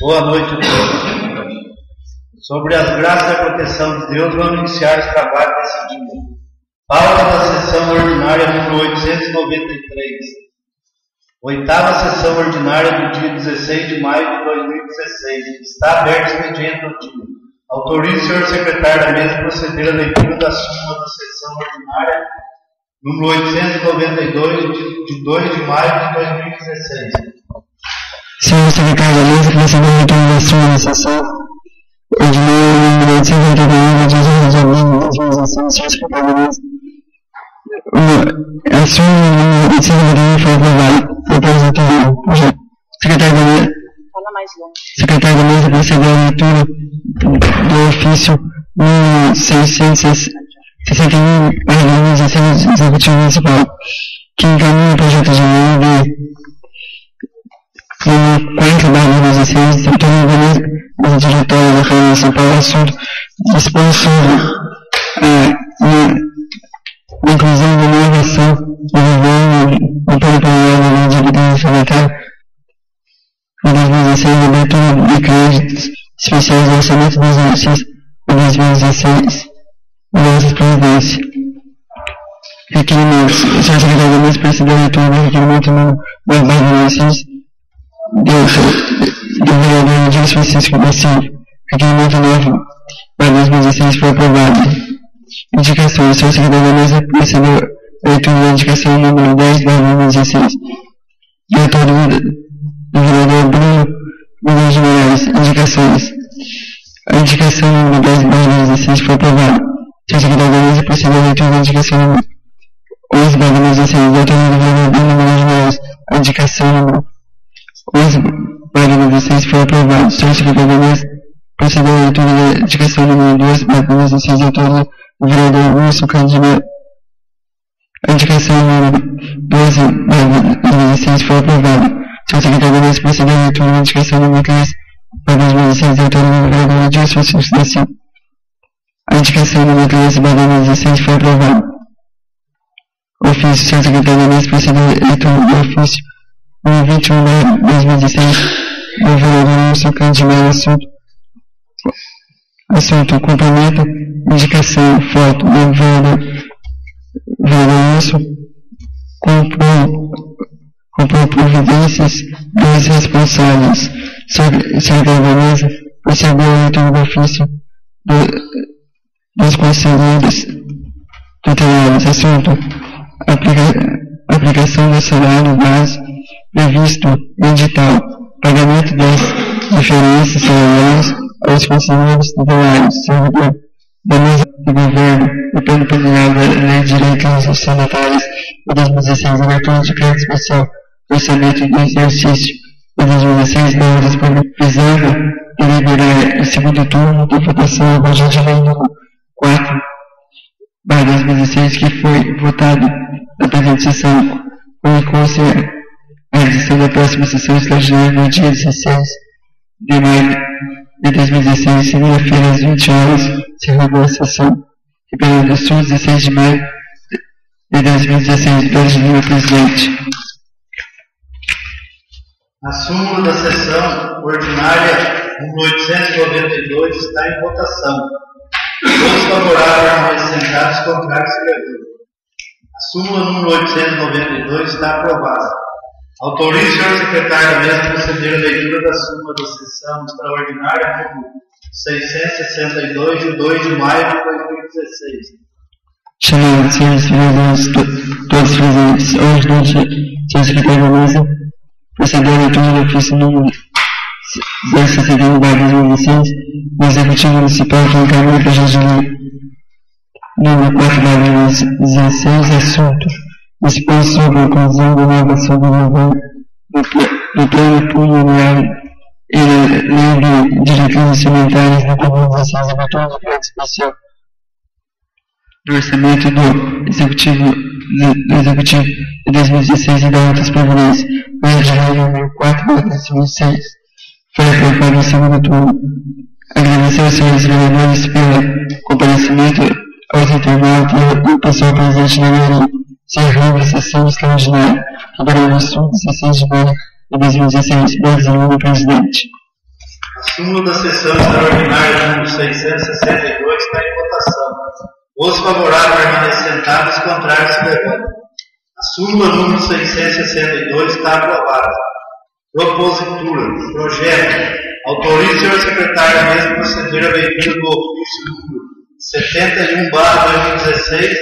Boa noite a todos. Sobre as graças da proteção de Deus, vamos iniciar os trabalhos desse dia. Pauta da sessão ordinária número 893. Oitava sessão ordinária do dia 16 de maio de 2016. Está aberto o expediente do dia. Autorize o senhor secretário da mesa proceder à leitura da súmula da sessão ordinária número 892 de 2 de maio de 2016. Senhor secretário da mesa, proceder à leitura da súmula da sessão ordinária número 891 de 2 de abril de 2016. Senhor secretário da mesa, a súmula número 891 foi aprovada. Secretário da mesa. Secretário da mesa procedeu à leitura do ofício número 661 para 2016 do Executivo Municipal, que encaminha o projeto de lei número 4/2016, tratando da mesa diretória da Câmara Municipal, assunto dispondo a inclusão da inovação do governo no plano plurianual de habilitação sanitária de 2016, abertura de créditos especiais do orçamento do exercício de 2016 da nossa presidência. Requerimentos. O senhor secretário da mesa procedeu à leitura do requerimento número 9/2016 do vereador Dias Francisco da Silva. Requerimento 9/2016 foi aprovado. Indicações. O senhor secretário da mesa procedeu à leitura da indicação número 10/2016. De autoria do vereador Bruno Miguel de Moraes. Indicações. A indicação número 10/2016 foi aprovada. O senhor secretário da mesa procedeu à leitura da indicação número 11/2016. De autoria do vereador Bruno Miguel de Moraes. A indicação número 11/2016 foi aprovada. O senhor secretário da mesa procedeu à leitura da indicação número 2/2016. De autoria do vereador Wilson Cândido. A indicação número 12/2016 foi aprovada. O senhor secretário da mesa procedeu à leitura da indicação número 3/2016. De autoria do vereador Dias Francisco da Silva. A indicação número 13/2016 foi aprovada. Ofício. O senhor secretário da mesa procedeu à leitura do ofício número 21/2016 do vereador Wilson Cândido. Assunto: complemento, indicação, foto do vereador Wilson, comprou providências dos responsáveis. Secretário da mesa procedeu à leitura do ofício dos conselheiros tutelares. Assunto: aplicação do salário base previsto no edital, pagamento das diferenças salariais aos conselheiros tutelares. Servidor da mesa de governo, o plano plurianual da Lei de Direitos Sanitários de 2016, abertura de crédito especial do orçamento do exercício de 2016, da visando deliberar o segundo turno da votação do projeto de lei número 4/2016, que foi votado na presente sessão, comunicou-se a edição da próxima sessão extraordinária no dia 16 de maio de 2016, segunda-feira, às 20 horas, se renovou a sessão. Ribeirão do Sul, 16 de maio de 2016, Pedro presidente. A súmula da sessão ordinária número 892 está em votação. Todos favoráveis permanecer sentados, contrários se levantam. A súmula número 892 está aprovada. Autorize o senhor secretário da mesa proceder à leitura da súmula da sessão extraordinária número 662 de 2 de maio de 2016. Chamando os senhores vereadores todos presentes. Hoje, senhor secretário da mesa proceder à leitura do ofício número 061/2016 do Executivo Municipal, que encaminha o projeto de lei número 4/2016, assunto: dispõe sobre a inclusão da inovação do governo no plano plurianual e Lei de Diretrizes Sanitárias de 2016, abertura de crédito especial do orçamento do Executivo de 2016 e da outras providências. Lei de lei número 4/2016 foi aprovado no segundo turno. Agradecer aos senhores vereadores pelo comparecimento aos internautas e ao pessoal presente na maioria. Se reúne a sessão extraordinária. Ribeirão do Sul, 16 de maio de 2016. Brasil, presidente. súmula da sessão extraordinária número 662 está em votação. Os favoráveis permanecem sentados, os contrários se levantam. A súmula número 662 está aprovada. Propositura. Projeto. Autorize o senhor secretário a mesmo proceder a leitura do ofício número 71/2016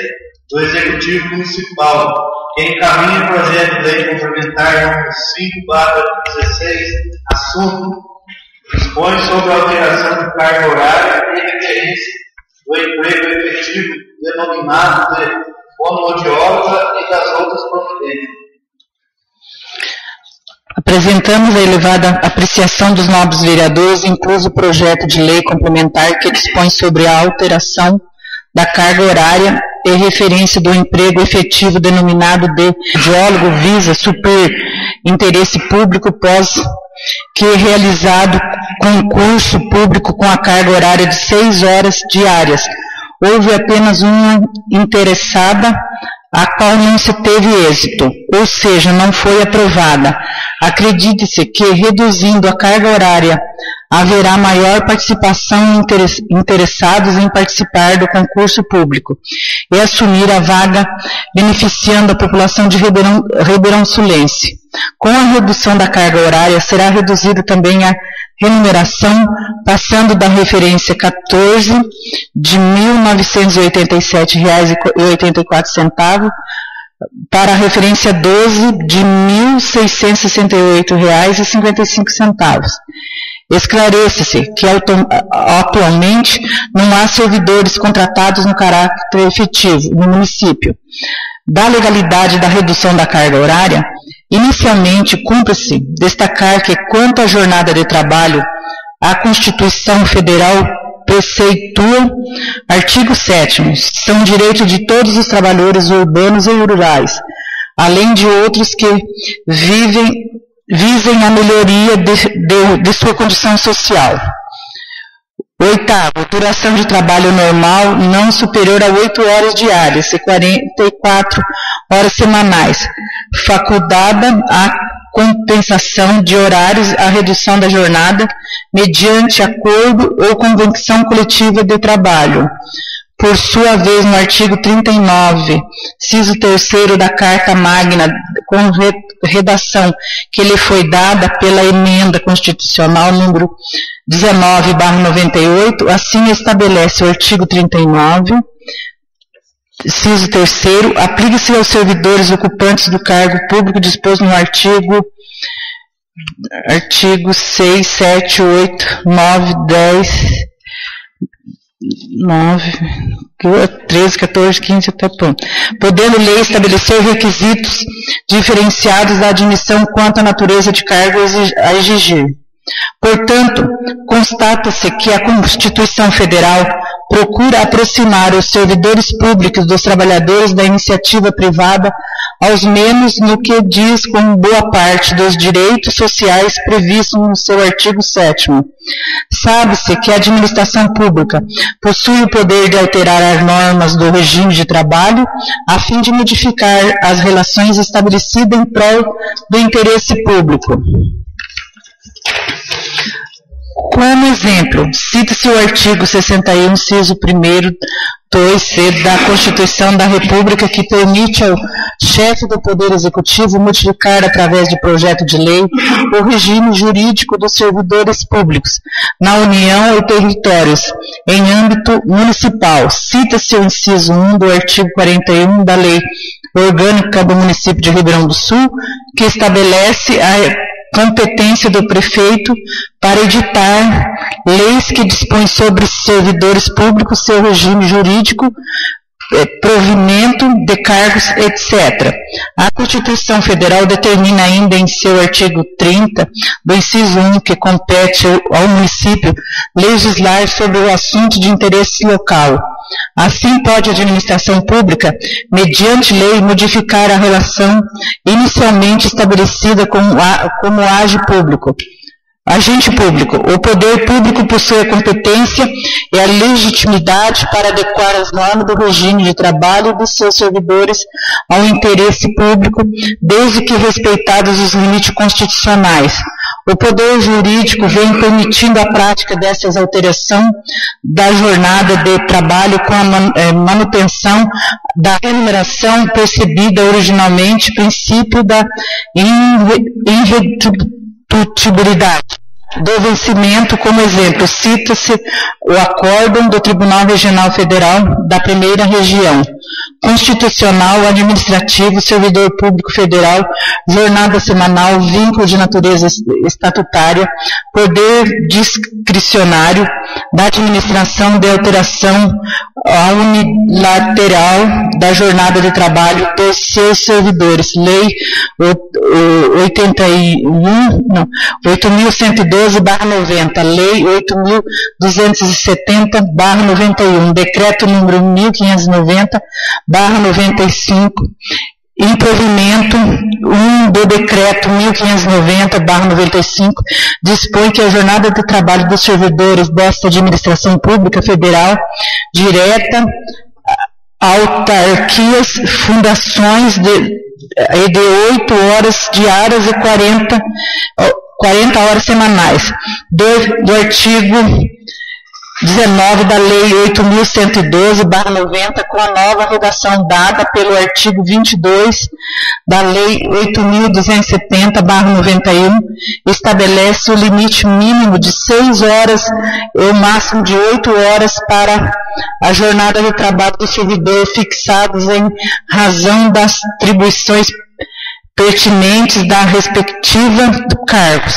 do Executivo Municipal, que encaminha o projeto de lei complementar número 5/2016, assunto: dispõe sobre a alteração de carga horária e referência do emprego efetivo denominado de fonoaudióloga e das outras providências. Apresentamos a elevada apreciação dos nobres vereadores, incluso o projeto de lei complementar que dispõe sobre a alteração da carga horária e referência do emprego efetivo denominado de fonoaudiólogo visa super interesse público pós que é realizado concurso público com a carga horária de 6 horas diárias. Houve apenas uma interessada, a qual não se teve êxito, ou seja, não foi aprovada. Acredite-se que, reduzindo a carga horária, haverá maior participação interessados em participar do concurso público e assumir a vaga, beneficiando a população de Ribeirão Sulense. Com a redução da carga horária, será reduzida também a remuneração, passando da referência 14 de R$ 1.987,84 para a referência 12 de R$ 1.668,55. Esclarece-se que atualmente não há servidores contratados no caráter efetivo no município. Da legalidade da redução da carga horária, inicialmente cumpre-se destacar que, quanto à jornada de trabalho, a Constituição Federal preceitua, artigo 7º, são direitos de todos os trabalhadores urbanos e rurais, além de outros que visem a melhoria de sua condição social. 8º, duração de trabalho normal não superior a 8 horas diárias e 44 horas semanais, facultada a compensação de horários, a redução da jornada, mediante acordo ou convenção coletiva de trabalho. Por sua vez, no artigo 39, inciso 3º da Carta Magna, com redação que lhe foi dada pela emenda constitucional número 19/98, assim estabelece o artigo 39, inciso 3º, aplica-se aos servidores ocupantes do cargo público disposto no artigo 6, 7, 8, 9, 10, 9, 13, 14, 15, até ponto. Podendo lei estabelecer requisitos diferenciados da admissão quanto à natureza de cargo a exigir. Portanto, constata-se que a Constituição Federal procura aproximar os servidores públicos dos trabalhadores da iniciativa privada, aos menos no que diz com boa parte dos direitos sociais previstos no seu artigo 7º. Sabe-se que a administração pública possui o poder de alterar as normas do regime de trabalho a fim de modificar as relações estabelecidas em prol do interesse público. Como exemplo, cita-se o artigo 61, inciso 1º, 2c da Constituição da República, que permite ao chefe do Poder Executivo modificar, através de projeto de lei, o regime jurídico dos servidores públicos na União e territórios, em âmbito municipal. Cita-se o inciso 1 do artigo 41 da Lei Orgânica do Município de Ribeirão do Sul, que estabelece a competência do prefeito para editar leis que dispõem sobre servidores públicos, seu regime jurídico, provimento de cargos, etc. A Constituição Federal determina ainda em seu artigo 30, do inciso 1, que compete ao município legislar sobre o assunto de interesse local. Assim, pode a administração pública, mediante lei, modificar a relação inicialmente estabelecida como agente público. O poder público possui a competência e a legitimidade para adequar as normas do regime de trabalho dos seus servidores ao interesse público, desde que respeitados os limites constitucionais. O Poder Jurídico vem permitindo a prática dessas alterações da jornada de trabalho com a manutenção da remuneração percebida originalmente, princípio da irredutibilidade do vencimento. Como exemplo, cita-se o acórdão do Tribunal Regional Federal da Primeira Região, constitucional, administrativo, servidor público federal, jornada semanal, vínculo de natureza estatutária, poder discricionário da administração de alteração unilateral da jornada de trabalho dos seus servidores. Lei 8.112/90, Lei 8.270/91, Decreto número 1590/95, improvimento 1 do Decreto 1590/95, dispõe que a jornada de trabalho dos servidores desta administração pública federal, direta, autarquias, fundações de 8 horas diárias e 40 horas semanais, do artigo 19 da Lei 8.112/90, com a nova redação dada pelo artigo 22 da Lei 8.270/91, estabelece o limite mínimo de 6 horas e o máximo de 8 horas para a jornada de trabalho do servidor, fixados em razão das atribuições pertinentes da respectiva do cargo.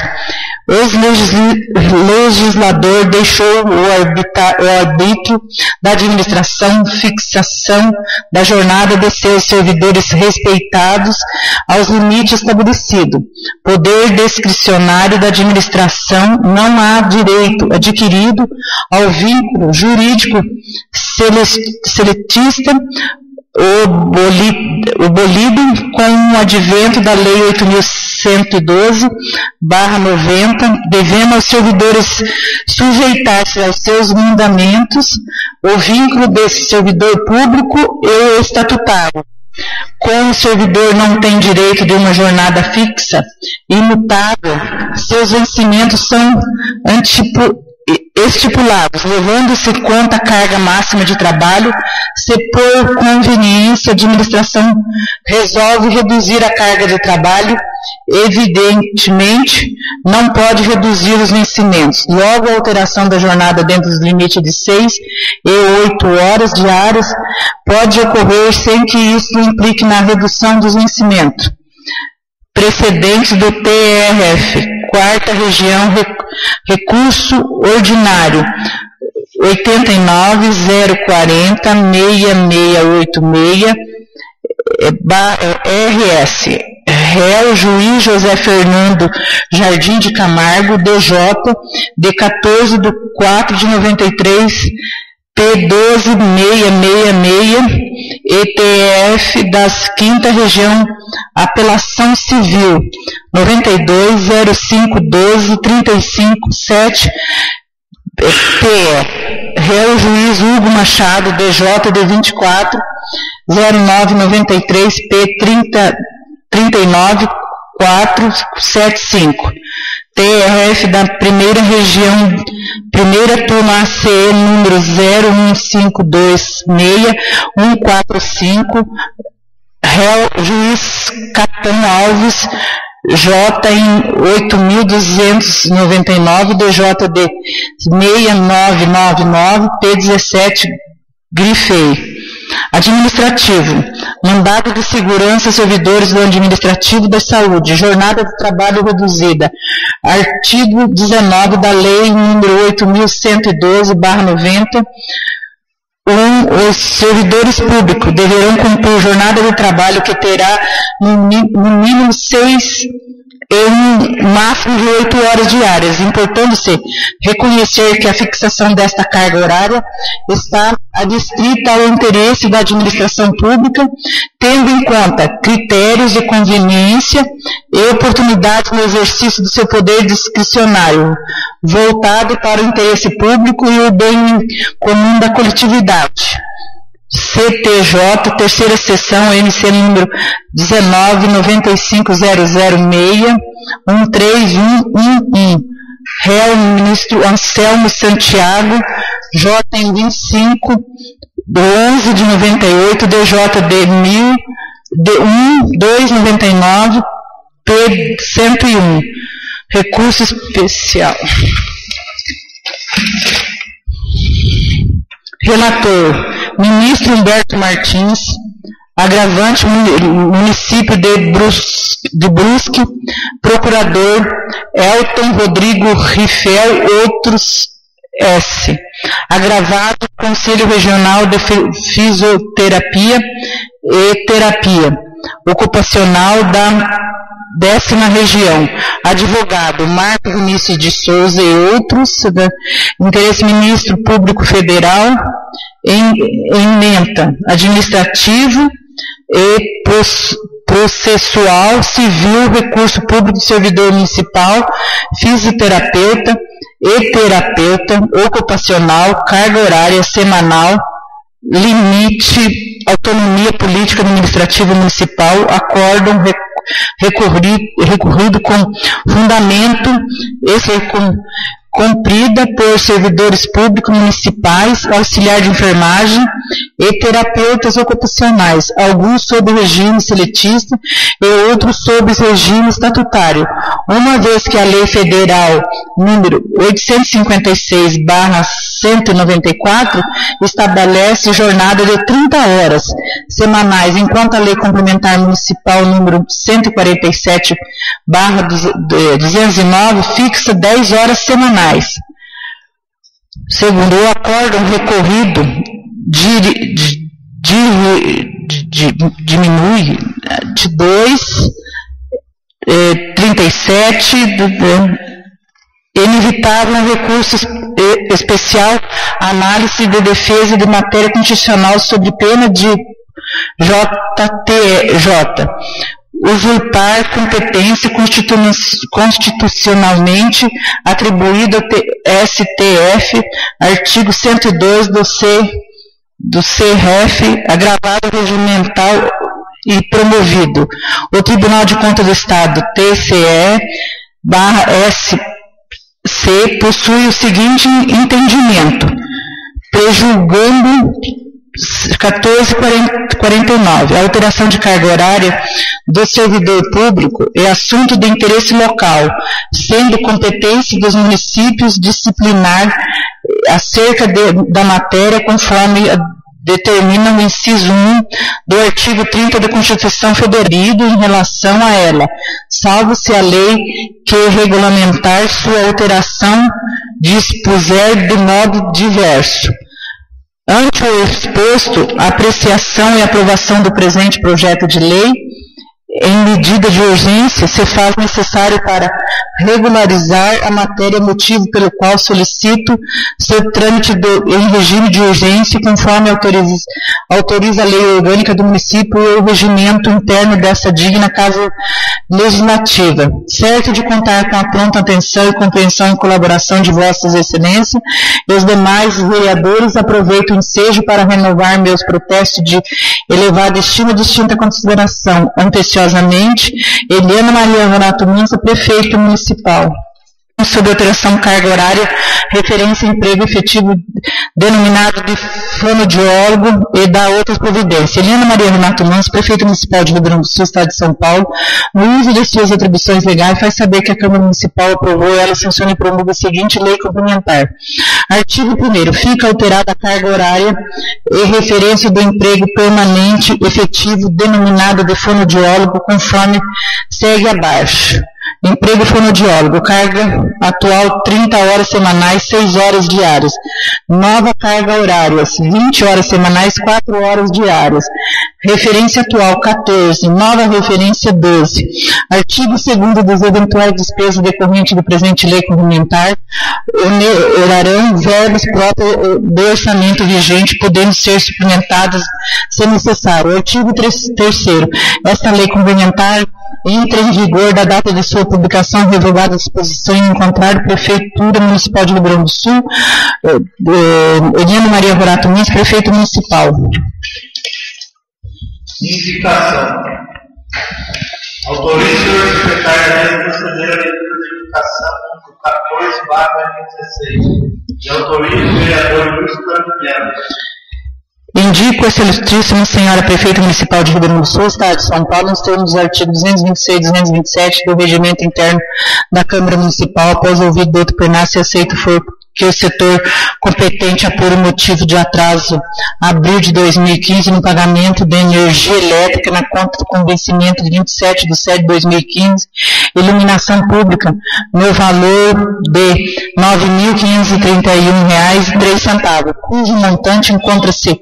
O legislador deixou o arbítrio da administração, fixação da jornada de seus servidores respeitados aos limites estabelecidos. Poder discricionário da administração, não há direito adquirido ao vínculo jurídico seletista, o bolido com o advento da Lei 8.112/90, devendo aos servidores sujeitar-se aos seus mandamentos, o vínculo desse servidor público e o estatutário. Como o servidor não tem direito de uma jornada fixa, imutável, seus vencimentos são estipulados, levando-se em conta a carga máxima de trabalho. Se por conveniência a administração resolve reduzir a carga de trabalho, evidentemente não pode reduzir os vencimentos. Logo, a alteração da jornada dentro dos limites de 6 e 8 horas diárias pode ocorrer sem que isso implique na redução dos vencimentos. Precedentes do TRF, 4ª Região, recurso ordinário 89.040.6686, RS. Réu, juiz José Fernando Jardim de Camargo, DJ, de 14/4/93, P12666, ETF das 5ª Região, Apelação Civil, 92.0512.35.7, PE. Réu Juiz Hugo Machado, DJ, de 24.0993, P39.475. TRF da Primeira Região, Primeira Turma ACE, número 01526.145, réu Juiz Catão Alves, J em 8.299, DJD 6999, P17, grifei. Administrativo, mandado de segurança, servidores do administrativo da saúde, jornada de trabalho reduzida, artigo 19 da Lei número 8.112/90, os servidores públicos deverão cumprir jornada de trabalho que terá no mínimo 6 e um máximo de 8 horas diárias, importando-se reconhecer que a fixação desta carga horária está adstrita ao interesse da administração pública, tendo em conta critérios de conveniência e oportunidade no exercício do seu poder discricionário, voltado para o interesse público e o bem comum da coletividade. CTJ, terceira seção, MC número 19.95006, 13111. Réu, ministro Anselmo Santiago, JM 25, 11 de 98, DJD 1000, D1299, P101. Recurso especial. Relator, ministro Humberto Martins. Agravante, município de Brusque, procurador Elton Rodrigo Rifel, outros S. Agravado, Conselho Regional de Fisioterapia e Terapia Ocupacional da 10ª Região. Advogado Marco Vinícius de Souza e outros. Interesse Ministro Público Federal, ementa administrativo e processual, civil, recurso público do servidor municipal, fisioterapeuta e terapeuta ocupacional, carga horária semanal, limite, autonomia política administrativa municipal, acórdão recorrido com fundamento, cumprida por servidores públicos municipais, auxiliar de enfermagem e terapeutas ocupacionais, alguns sob regime seletista e outros sob regime estatutário, uma vez que a Lei Federal número 856/194 estabelece jornada de 30 horas semanais, enquanto a Lei Complementar Municipal número 147/209 fixa 10 horas semanais. Segundo, o acórdão recorrido diminui de 2,37 inevitável um recurso especial, análise de defesa de matéria constitucional sobre pena de JTJ. Usurpar competência constitucionalmente atribuída ao STF, artigo 102 do CRF, agravado regimental e promovido. O Tribunal de Contas do Estado, TCE/SC, possui o seguinte entendimento: prejulgando 1449. A alteração de carga horária do servidor público é assunto de interesse local, sendo competência dos municípios disciplinar acerca da matéria conforme determina o inciso 1 do artigo 30 da Constituição Federal em relação a ela, salvo se a lei que regulamentar sua alteração dispuser de modo diverso. Ante o exposto, a apreciação e aprovação do presente projeto de lei, em medida de urgência, se faz necessário para regularizar a matéria, motivo pelo qual solicito seu trâmite em regime de urgência, conforme autoriza a lei orgânica do município e o regimento interno dessa digna casa legislativa. Certo de contar com a pronta atenção e compreensão e colaboração de vossas excelências e os demais vereadores, aproveito o ensejo para renovar meus protestos de elevada estima e distinta consideração. Anteciosamente, Eliana Maria Renato Minsa, prefeito municipal. Sobre alteração carga horária, referência a emprego efetivo denominado de fonoaudiólogo e da outras providências. Eliana Maria Renato Manso, prefeito municipal de Rio Grande do Sul, Estado de São Paulo, no uso de suas atribuições legais, faz saber que a Câmara Municipal aprovou e ela sanciona e promulga a seguinte lei complementar. Artigo 1º. Fica alterada a carga horária e referência do emprego permanente efetivo denominado de fonoaudiólogo, conforme segue abaixo. Emprego fonoaudiólogo, carga atual 30 horas semanais, 6 horas diárias. Nova carga horária, 20 horas semanais, 4 horas diárias. Referência atual 14, nova referência 12. Artigo 2º das eventuais despesas decorrentes do presente lei complementar onerarão verbas próprias do orçamento vigente, podendo ser suplementadas se necessário. Artigo 3º. Esta lei complementar entra em vigor da data de sua publicação, revogada a disposição em contrário, Prefeitura Municipal de Rio Grande do Sul, Eliana Maria Renato Minsa, prefeito municipal. Indicação. Autorize o senhor secretário da mesa proceder à leitura da indicação número 14/2016 e autorize o vereador Luiz Carlos Melo. Indico a ilustríssima senhora prefeita municipal de Rio Grande do Sul, Estado de São Paulo, nos termos dos artigos 226 e 227 do regimento interno da Câmara Municipal, após ouvido do outro plenário, se aceito for que o setor competente apure motivo de atraso abril de 2015 no pagamento de energia elétrica na conta do convencimento de 27/7/2015, iluminação pública, no valor de R$ 9.531,03, cujo montante encontra-se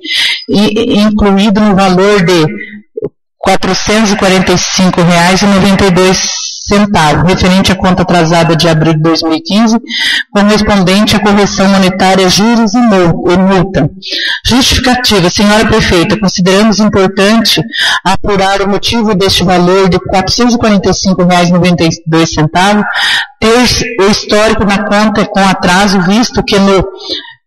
incluído no valor de R$ 445,92, referente à conta atrasada de abril de 2015, correspondente à correção monetária, juros e multa. Justificativa. Senhora prefeita, consideramos importante apurar o motivo deste valor de R$ 445,92, ter o histórico na conta com atraso, visto que no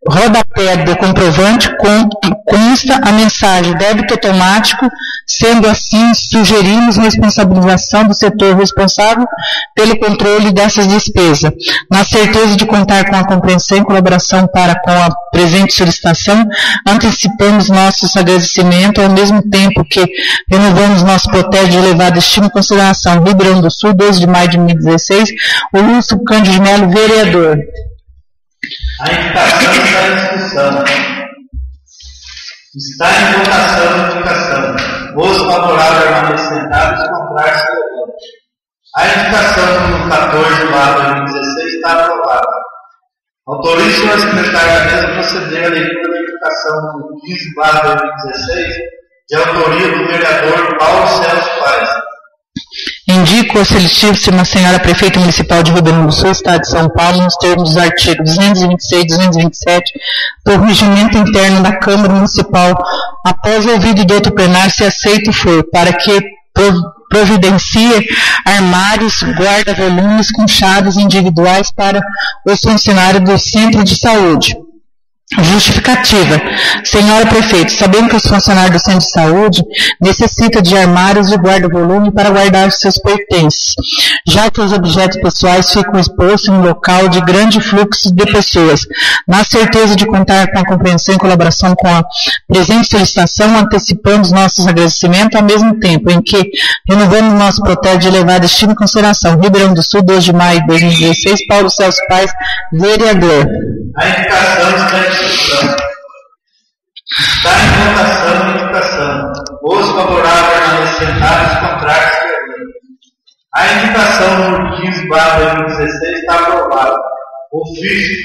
rodapé do comprovante consta a mensagem débito automático. Sendo assim, sugerimos responsabilização do setor responsável pelo controle dessas despesas. Na certeza de contar com a compreensão e colaboração para com a presente solicitação, antecipamos nossos agradecimentos, ao mesmo tempo que renovamos nosso proteste de elevada estima e consideração. Rio Grande do Sul, 12 de maio de 2016, o Lúcio Cândido de Melo, vereador. A indicação está em discussão. Está em votação a indicação. Os favoráveis permanecem sentados, os contrários se levantam. A indicação número 14/2016 está aprovada. Autorize o senhor secretário da mesa proceder à leitura da indicação número 15/2016, de autoria do vereador Paulo Celso Paes. Indico a excelentíssima senhora prefeita municipal de Rio Grande do Sul, Estado de São Paulo, nos termos dos artigos 226 e 227 do regimento interno da Câmara Municipal, após ouvido do outro plenário, se aceito for, para que providencie armários, guarda-volumes com chaves individuais para os funcionários do centro de saúde. Justificativa. Senhora prefeita, sabendo que os funcionários do centro de saúde necessitam de armários de guarda-volume para guardar os seus pertences, já que os objetos pessoais ficam expostos em um local de grande fluxo de pessoas. Na certeza de contar com a compreensão e colaboração com a presente solicitação, antecipamos nossos agradecimentos, ao mesmo tempo em que renovamos nosso protesto de elevada estima e consideração. Rio Grande do Sul, 2 de maio de 2016, Paulo Celso Paes, vereador. A indicação está em discussão. Está em votação a indicação. Os favoráveis permanecem sentados, os contrários se levantam. A indicação número 15/2016 está aprovada. Ofício.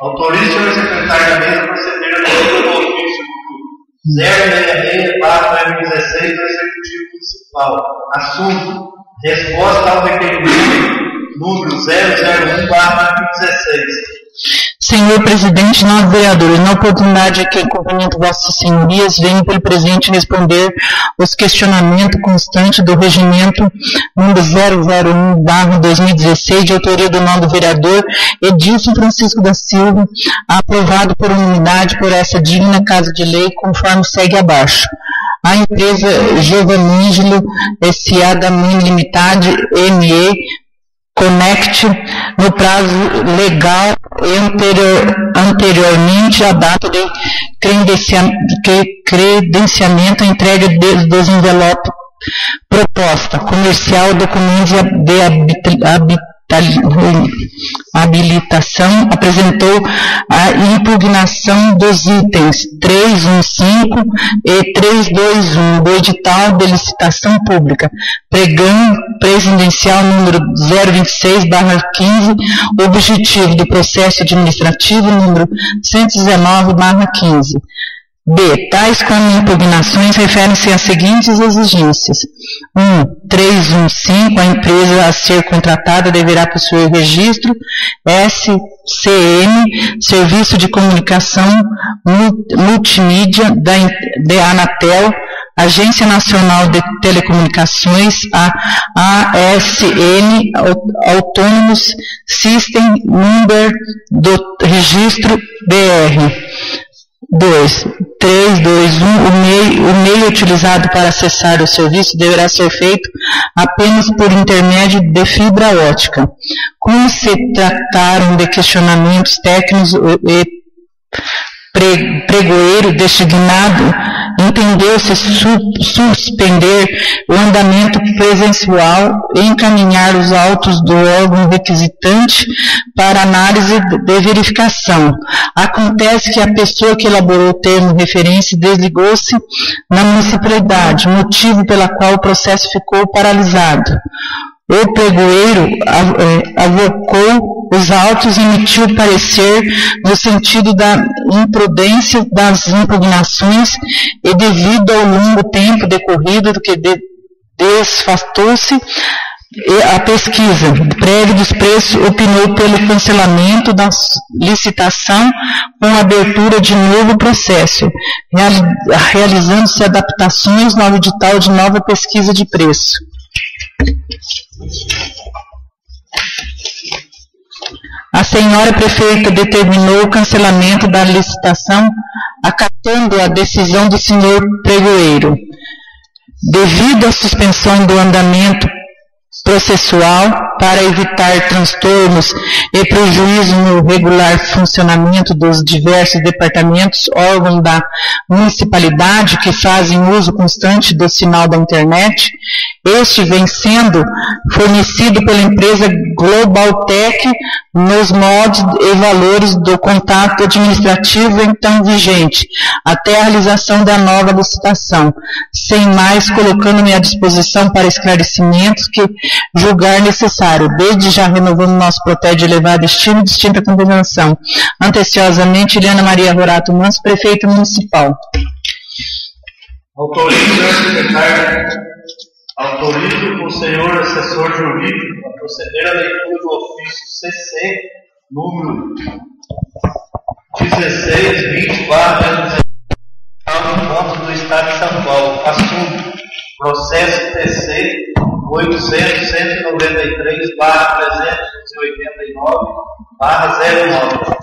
Autorize o senhor secretário da mesa proceder à leitura do ofício 066/2016 do Executivo Municipal. Assunto: resposta ao requerimento número 001/2016. Senhor presidente, nós vereadores, na oportunidade que é conveniente vossas senhorias, venho pelo presente responder os questionamentos constantes do regimento número 001/2016, de autoria do nome do vereador Edilson Francisco da Silva, aprovado por unanimidade por essa digna Casa de Lei, conforme segue abaixo. A empresa Giovanangelo S.A. da Mãe Limitada, ME, Connect, no prazo legal anteriormente à data de credenciamento, entrega dos envelopes proposta, comercial, documentos de habilitação, apresentou a impugnação dos itens 315 e 321 do edital de licitação pública, pregão presidencial número 026/15, objetivo do processo administrativo número 119/15. B. Tais como impugnações referem-se às seguintes exigências. 315. A empresa a ser contratada deverá possuir registro SCM, Serviço de Comunicação Multimídia da Anatel, Agência Nacional de Telecomunicações, a ASN, Autonomous System Number do Registro BR. 2. 3.2.1, o meio utilizado para acessar o serviço deverá ser feito apenas por intermédio de fibra ótica. Como se trataram de questionamentos técnicos e pregoeiro designado, entendeu-se suspender o andamento presencial e encaminhar os autos do órgão requisitante para análise de verificação. Acontece que a pessoa que elaborou o termo referência desligou-se na municipalidade, motivo pela qual o processo ficou paralisado. O pregoeiro avocou os autos e emitiu parecer no sentido da imprudência das impugnações e devido ao longo tempo decorrido do que desfastou-se a pesquisa prévia dos preços, opinou pelo cancelamento da licitação com a abertura de novo processo, realizando-se adaptações no edital de nova pesquisa de preço. A senhora prefeita determinou o cancelamento da licitação, acatando a decisão do senhor pregoeiro. Devido à suspensão do andamento processual, para evitar transtornos e prejuízo no regular funcionamento dos diversos departamentos, órgãos da municipalidade que fazem uso constante do sinal da internet, este vem sendo fornecido pela empresa Globaltec nos modos e valores do contrato administrativo então vigente, até a realização da nova licitação. Sem mais, colocando-me à disposição para esclarecimentos que julgar necessário. Desde já renovando nosso protege de elevada estima e distinta condenação. Anteciosamente, Eliana Maria Rorato Manso, prefeita municipal. Autorizo o senhor assessor jurídico a proceder à leitura do ofício CC, número 1620/2019, do Estado de São Paulo. Assunto: processo TC 800-193/389/09.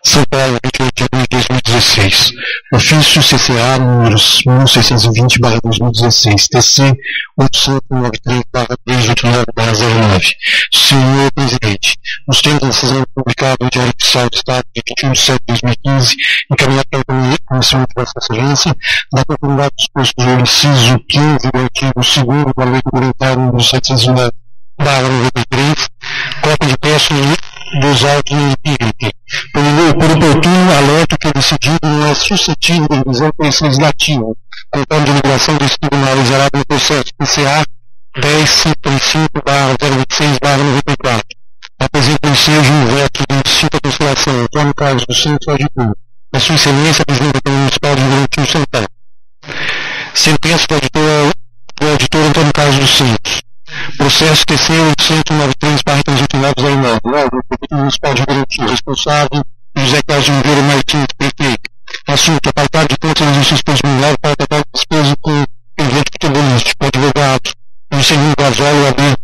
São Paulo, 28 de abril de 2016. Ofício CCA números 1620/2016, TC 893/389/09. Senhor Presidente, nos termos da decisão publicada no Diário Oficial do Estado de 21 de setembro de 2015, encaminhada pela Comissão de Vossa Excelência, da continuidade dos postos do inciso 15 do artigo 2º da Lei Complementar número 709/93, cópia de peças dos autos do epígrafe. Por oportuno, alerta que o decidido não é suscetível de revisão pelo legislativo, conforme a deliberação desse tribunal exarado no processo PCA 10.5/026/94. Apresenta o ensejo e o veto de cita a consideração Antônio Carlos dos Santos Auditor, da Sua Excelência, Presidente da Municipal de Rio São Paulo. Sentença do auditor Antônio Carlos dos Santos. Processo TC 893/389/09. Órgão Municipal de Rio Grande do Sul. Responsável: José Carlos de Oliveira Martins, prefeito. Assunto: apartado de contas do exercício 2009 para tratar de despesa com evento futebolístico. Advogado: Juscelino Gasoli, AB,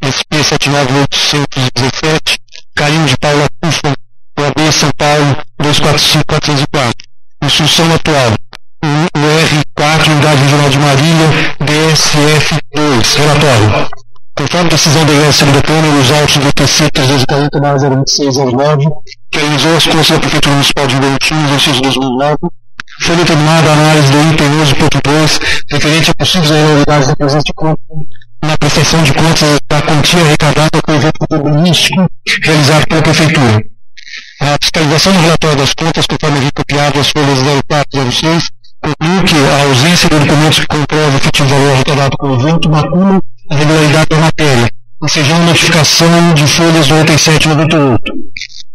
SP 79817, Carinho de Paula Cufa, OAB São Paulo 245404. Instrução atual: o R4, Unidade Regional de Marília, DSF2. Relatório: conforme decisão da ISM do Câmara, os autos do TC 340/026/09, que realizou as contas da Prefeitura Municipal de Rio Grande do Sul, exercício 2009, foi determinada a análise do item 11.2, referente a possíveis irregularidades da presente conta na prestação de contas da quantia arrecadada com o evento futebolístico realizado pela Prefeitura. A fiscalização do relatório das contas, conforme recopiado as folhas 0406, concluiu que a ausência de documentos que comprovam o efetivo valor arrecadado com o evento macula a regularidade da matéria, ensejando a notificação de folhas 97 e 98.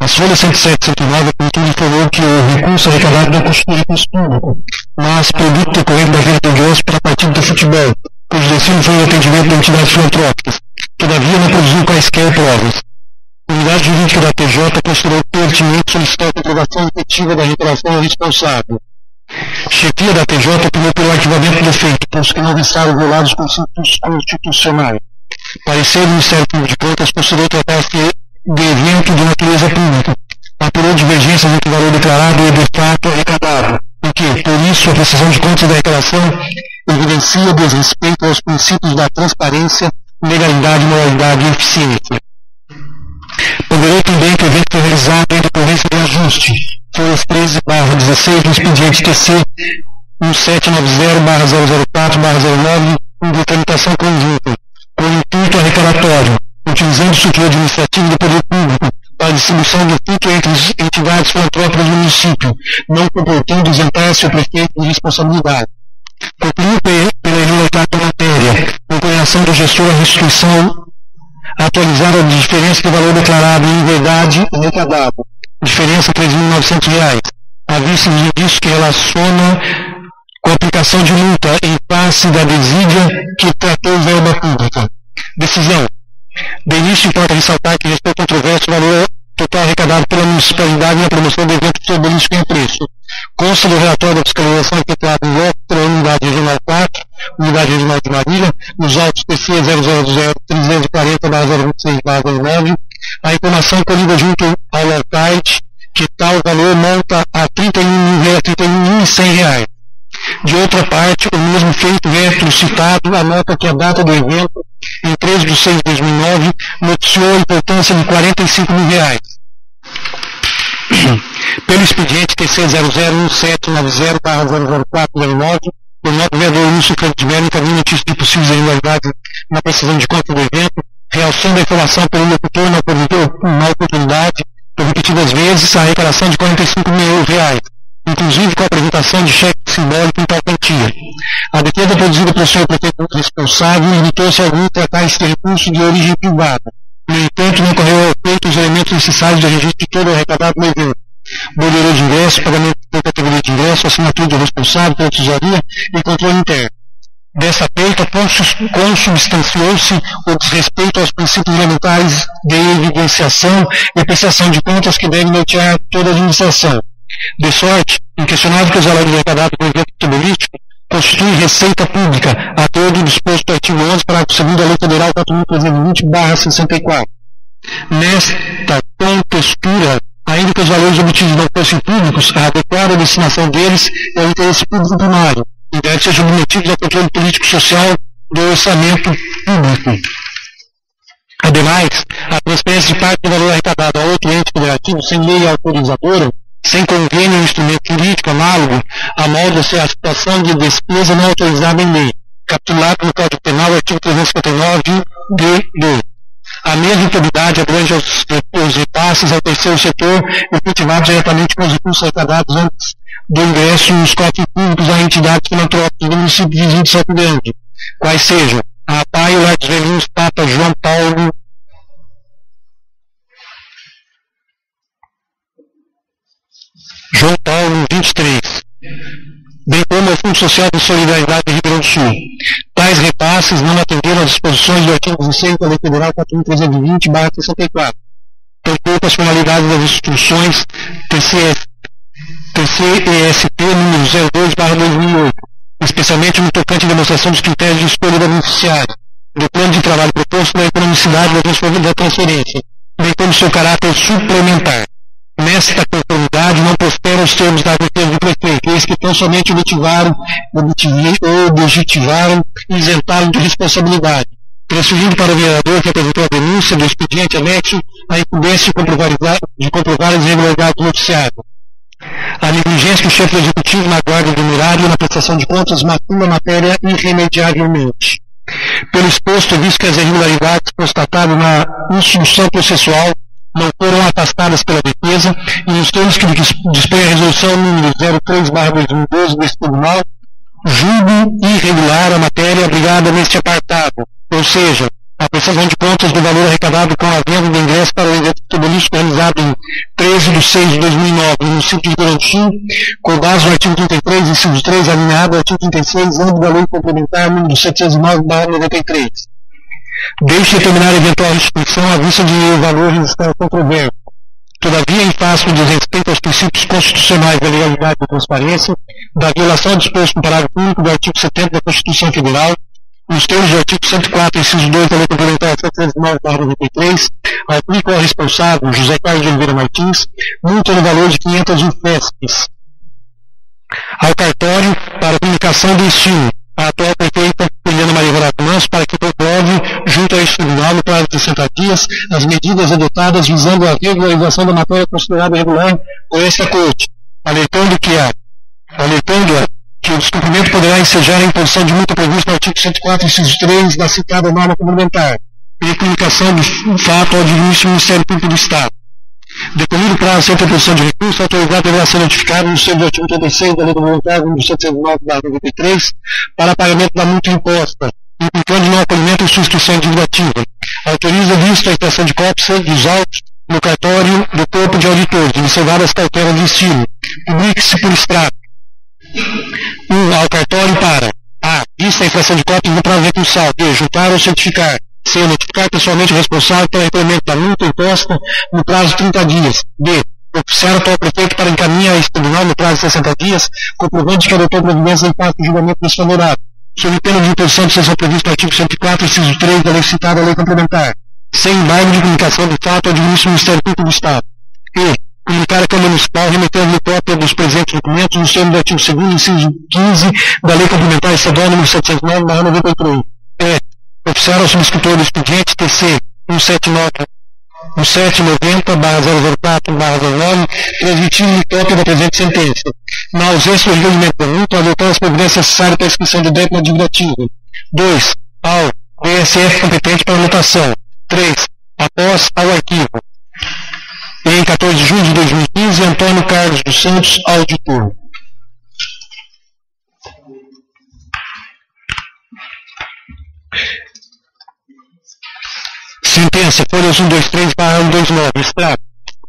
As folhas 107 e 109, contudo, informou que o recurso arrecadado não constitui recurso público, mas produto decorrente da venda de ingressos para a partida de futebol, cujo destino foi o atendimento de entidades filantrópicas. Todavia, não produziu quaisquer provas. A unidade jurídica da TJ considerou pertinente solicitar a comprovação efetiva da reclamação responsável. Chefia da TJ opiniou pelo arquivamento do feito, posto que não estavam violados os conceitos constitucionais. Parecer do Ministério Público de Contas considerou tratar-se de evento de natureza pública, sua prestação de contas da arrecadação evidencia desrespeito aos princípios da transparência, legalidade, moralidade e eficiência. Poderei também prever que foi realizado em decorrência de ajuste, folhas 13/16 do expediente TC 1790/004/09, de tramitação conjunta, com intuito arrecadatório, utilizando estrutura administrativa do poder público para a distribuição do título entre as entidades filantrópicas do município, não comportando isentar-se o prefeito de responsabilidade. Concluiu pela irregularidade da matéria, com coordenação do gestor a restituição atualizada de diferença de valor declarado em verdade arrecadado, diferença R$ 3.900, à vista dos indícios que relaciona com a aplicação de multa em face da desídia que tratou verba pública. Decisão. De início, importa ressaltar que respeito ao controverso valor total arrecadado pela municipalidade na promoção do evento futebolístico em preço. Consta do relatório da fiscalização efetuada em loco pela Unidade Regional 4, Unidade Regional de Marília, nos autos PC 000-340/026/09, a informação colhida junto ao locate, que tal valor monta a R$ 31.100. De outra parte, o mesmo feito verso citado anota que a data do evento, em 3/6/2009, noticiou a importância de R$ 45.000. Pelo expediente TC 001790/004/09, o novo vereador Lúcio Franco de Mello encaminha notícia de possíveis irregularidades na prestação de conta do evento, realçando a informação pelo locutor na oportunidade, por repetidas vezes, a arrecadação de R$ 45.000, inclusive com a apresentação de cheque simbólico em tal quantia. A defesa produzida pelo senhor prefeito responsável limitou-se a tratar esse recurso de origem privada. No entanto, não correu ao efeito os elementos necessários de registro de todo o arrecadado no evento. Bordeiro de ingresso, pagamento por categoria de ingresso, assinatura do responsável pela tesouraria e controle interno. Dessa feita, consubstanciou-se o desrespeito aos princípios elementares de evidenciação e prestação de contas que devem nortear toda a administração. De sorte, inquestionável que os valores arrecadados do evento futebolístico constituem receita pública, a ter do disposto do artigo 11, parágrafo 2º da Lei Federal 4.320/64. Nesta contextura, ainda que os valores obtidos não fossem públicos, a adequada destinação deles é o interesse público primário e deve ser submetido ao controle político-social do orçamento público. Ademais, a transferência de parte do valor arrecadado a outro ente federativo sem lei autorizadora, sem convênio ou instrumento jurídico análogo, amolda-se a situação de despesa não autorizada em lei, capitulado no Código Penal, artigo 359-D2. A mesma autoridade abrange os repasses ao terceiro setor efetivados diretamente com os recursos arrecadados antes do ingresso nos cofres públicos a entidades filantrópicas do município vizinho de Campo Grande, quais sejam a APAI, o Lar dos Velhinhos, Papa João Paulo João Paulo 23, bem como o Fundo Social de Solidariedade de Rio Grande do Sul. Tais repasses não atenderam às disposições do artigo 16 da Lei Federal 4.320/64, tampouco as formalidades das instruções TCESP número 02/2008, especialmente no tocante à demonstração dos critérios de escolha da beneficiária, do plano de trabalho proposto da economicidade da transferência, bem como seu caráter suplementar. Nesta conformidade, não prosperam os termos da defesa do prefeito, eis que tão somente objetivaram e isentaram de responsabilidade, transferindo para o vereador que apresentou a denúncia do expediente anexo a incumbência de comprovar as irregularidades noticiadas. A negligência do chefe executivo na guarda do numerário e na prestação de contas macula a matéria irremediavelmente. Pelo exposto, visto que as irregularidades constatadas na instrução processual não foram afastadas pela defesa e nos termos que dispõe a resolução número 03/2012 deste tribunal, julgo irregular a matéria abrigada neste apartado, ou seja, a prestação de contas do valor arrecadado com a venda do ingresso para o evento futebolístico realizado em 13/6/2009 no município de Rio Grande do Sul, com base no artigo 33, inciso 3, alinhado ao artigo 36, âmbito da lei complementar número 709/93. Deixe determinar a eventual restituição à vista de o valor registrado controverso. Todavia, em face do desrespeito aos princípios constitucionais da legalidade e da transparência, da violação ao disposto no parágrafo único do artigo 70 da Constituição Federal, nos termos do artigo 104, inciso 2 da Lei Complementar 709/93, aplica ao responsável, José Carlos de Oliveira Martins, multa no valor de 500 UFESPs. Ao cartório para comunicação do estilo a atual prefeita Helena Maria Horácio Manso para que comprove, junto a este tribunal, no prazo de 60 dias, as medidas adotadas visando a regularização da matéria considerada irregular por esta Corte, alertando que o descumprimento poderá ensejar a imposição de multa prevista no artigo 104, inciso 3 da citada norma complementar, e comunicação do fato ao digníssimo Ministério Público do Estado. Decorrido o prazo sem interposição de recurso, a autoridade deverá ser notificada no termo do artigo 86 da Lei Complementar nº 109/93 para pagamento da multa imposta, implicando no acolhimento e subscrição divulgativa. Autoriza vista a extração de cópias dos autos no cartório do Corpo de Auditores, observadas as cautelas de estilo. Publique-se por extrato. 1. Ao cartório para a. Vista a extração de cópias no prazo recursal. B. Juntar ou certificar. C. Notificar pessoalmente o responsável pelo recolhimento da multa imposta no prazo de 30 dias. B. Oficiar o atual prefeito para encaminhar a este tribunal no prazo de 60 dias, comprovante que adotou providência em face do julgamento desfavorável, sob pena de imposição de sanção prevista no artigo 104, inciso 3 da lei citada a lei complementar, sem embargo de comunicação do fato ao digníssimo Ministério Público do Estado. E. Comunicar a Câmara Municipal remetendo cópia dos presentes documentos nos termos do artigo 2º, inciso 15 da lei complementar estadual número 709/93. E. Oficiar ao subscritor do expediente TC 1790/004/09, transmitindo cópia da presente sentença. Na ausência do recolhimento da multa, adotar as providências necessárias para a inscrição do débito na dívida ativa. 2. Ao BSF competente para anotação. 3. Após ao arquivo. Em 14 de julho de 2015, Antônio Carlos dos Santos, auditor. Sentença, folhas 123/129, extrato.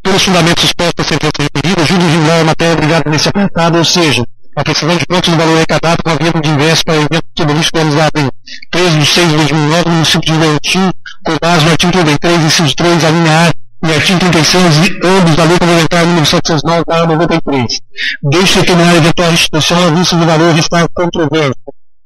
Pelos fundamentos expostos à sentença referida, julgo regular a matéria obrigada nesse apartado, ou seja, a precisão de prontos do valor arrecadado com a venda de ingresso para evento futebolístico realizado em 13 de 6 de 2009 no município de Valentim, com base no artigo 33, inciso 3, a linha A, e artigo 36, ambos da lei complementar número 709/93. Deixe determinar a eventual restituição à vista do valor restante controverso,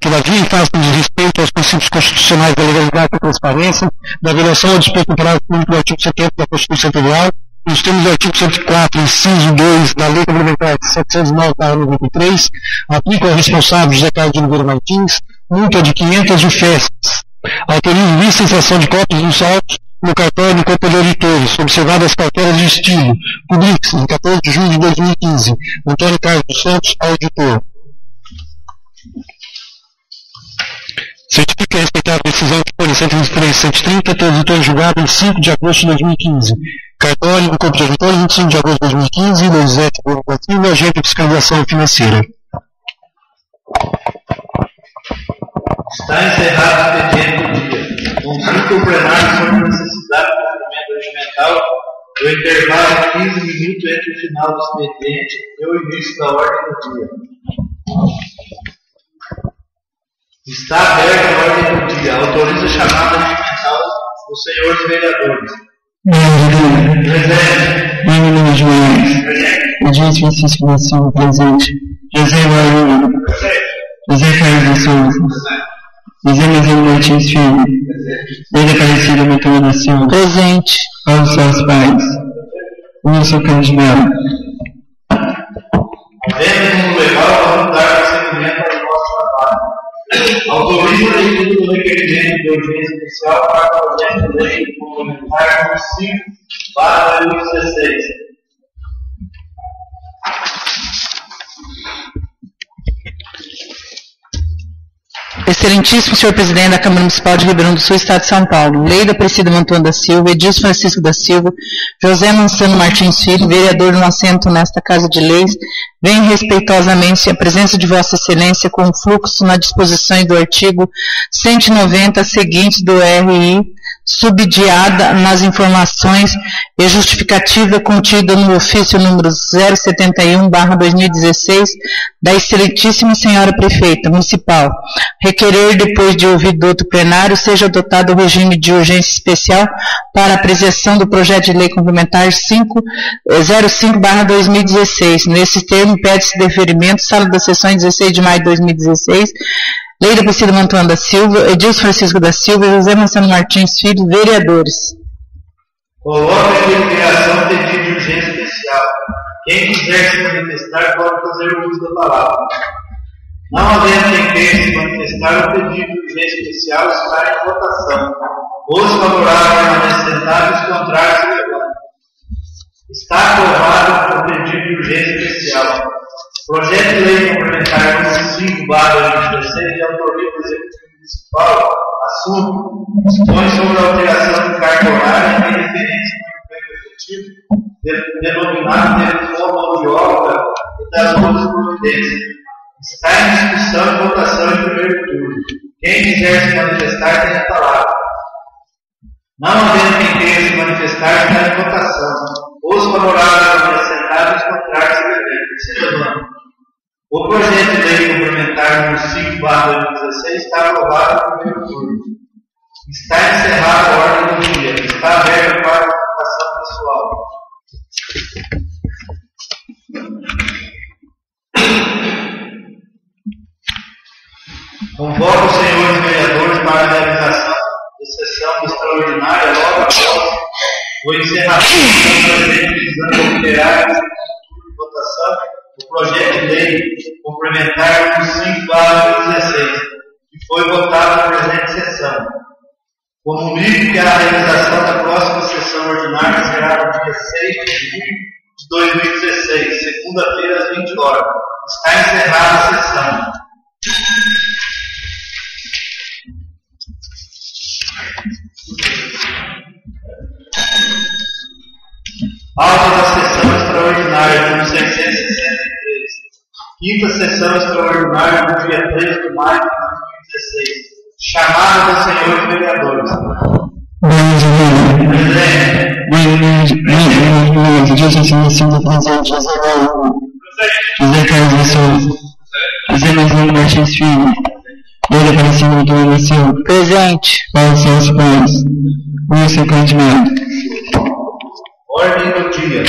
todavia, em face de respeito aos princípios constitucionais da legalidade e da transparência, da violação ao direito do parágrafo único do artigo 70 da Constituição Federal, nos termos do artigo 104, inciso 2 da Lei Complementar 709/93, aplica ao responsável José Carlos de Oliveira Martins multa de 500 UFESPs. Autoriza vista a extração de cópias dos autos no cartório do Corpo de Auditores, observadas as cautelas de estilo. Publique-se em 14 de julho de 2015. Antônio Carlos dos Santos, auditor. Certifica respeitar a decisão que foi 123.130, transitor julgado em 5 de agosto de 2015. Cartório do Corpo de Auditores, 25 de agosto de 2015, Lousete Borracativo, agente de fiscalização financeira. Está encerrado o expediente do dia. Consulta o plenário sobre a necessidade do cumprimento regimental do intervalo de 15 minutos entre o final do expediente e o início da ordem do dia. Está aberta a ordem do dia. Autoriza a chamada regimental dos senhores vereadores. Presente. Manuel Joias. Agente Francisco da Silva, presente. José Marinho. José Carlos da Souza. José Mazino Martins Filho. Maria Aparecida Montoya da Silva. Presente. Paulo Salles Paz. Wilson Carlos de Melo. Devemos nos levar a dar seguimento ao nosso trabalho. Autoriza a leitura do requerimento de urgência especial para o projeto de lei complementar número 5/2016. Excelentíssimo senhor presidente da Câmara Municipal de Ribeirão do Sul, Estado de São Paulo, Leida Aparecida Montoya da Silva, Edilson Francisco da Silva, José Mansano Martins Filho, vereador no assento nesta Casa de Leis, venho respeitosamente a presença de Vossa Excelência com fluxo na disposição do artigo 190 seguinte do RI, subsidiada nas informações e justificativa contida no ofício número 071/2016 da Excelentíssima Senhora Prefeita Municipal, requerer, depois de ouvido outro plenário, seja adotado o regime de urgência especial para a apreciação do projeto de lei complementar 05/2016. Nesse termo, pede-se deferimento, sala das sessões 16 de maio de 2016, Leida Aparecida Montoya da Silva, Edilson Francisco da Silva e José Mansano Martins Filho, vereadores. Coloque em criação pedido de urgência especial. Quem quiser se manifestar pode fazer uso da palavra. Não havendo quem queira se manifestar, o pedido de urgência especial está em votação. Os favoráveis permanecem sentados, os contrários se levantam. Está aprovado o pedido de urgência especial. Projeto de lei complementar número 5/2016 de autoria do Executivo Municipal, assunto, dispõe sobre a alteração de carga horária em referência ao emprego efetivo, denominado telefone de obra e das outras providências. Está em discussão e votação em primeiro turno. Quem quiser se manifestar tem a palavra. Não havendo quem queira se manifestar, está em votação. Os favoráveis acrescentados, os contrários se levantam. O projeto de lei complementar número 5/2016 está aprovado no primeiro turno. Está encerrada a ordem do dia. Está aberta para a participação pessoal. Convoco os senhores vereadores para a realização de sessão extraordinária logo após o encerramento do presente visando alterar em votação o projeto de lei complementar número 5/2016, que foi votado na presente sessão. Comunico que a realização da próxima sessão ordinária será no dia 6 de julho de 2016, segunda-feira às 20 horas. Está encerrada a sessão. Auto da sessão extraordinária número 663. Quinta sessão extraordinária do dia 3 de maio de 2016. Chamada dos senhores vereadores. José Carlos de Souza. José Marcelo Martins Filho. Ele Aparecido do Silva. Presente. Paulo Celso Paz. Wilson Candidato. Ordem do dia.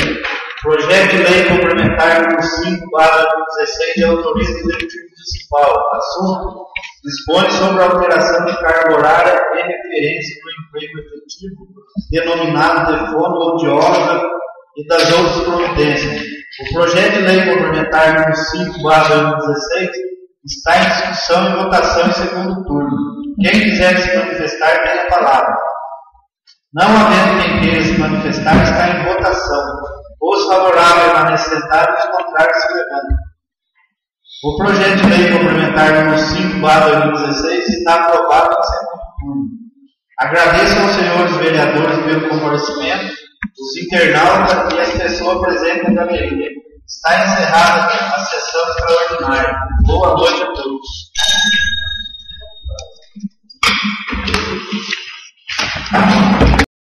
Projeto de lei complementar número 5/2016 de autoria do Executivo Municipal. Assunto: dispõe sobre a alteração de carga horária em referência do emprego efetivo, denominado telefone ou de obra e das outras providências. O projeto de lei complementar número 5/2016 está em discussão e votação em segundo turno. Quem quiser se manifestar tem a palavra. Não havendo quem queira se manifestar, está em votação. Os favoráveis permanecem sentados, os contrários se levantam. O projeto de lei complementar número 5/2016 está aprovado em segundo turno. Agradeço aos senhores vereadores pelo comparecimento, os internautas e as pessoas presentes na galeria. Está encerrada a sessão extraordinária. Boa noite.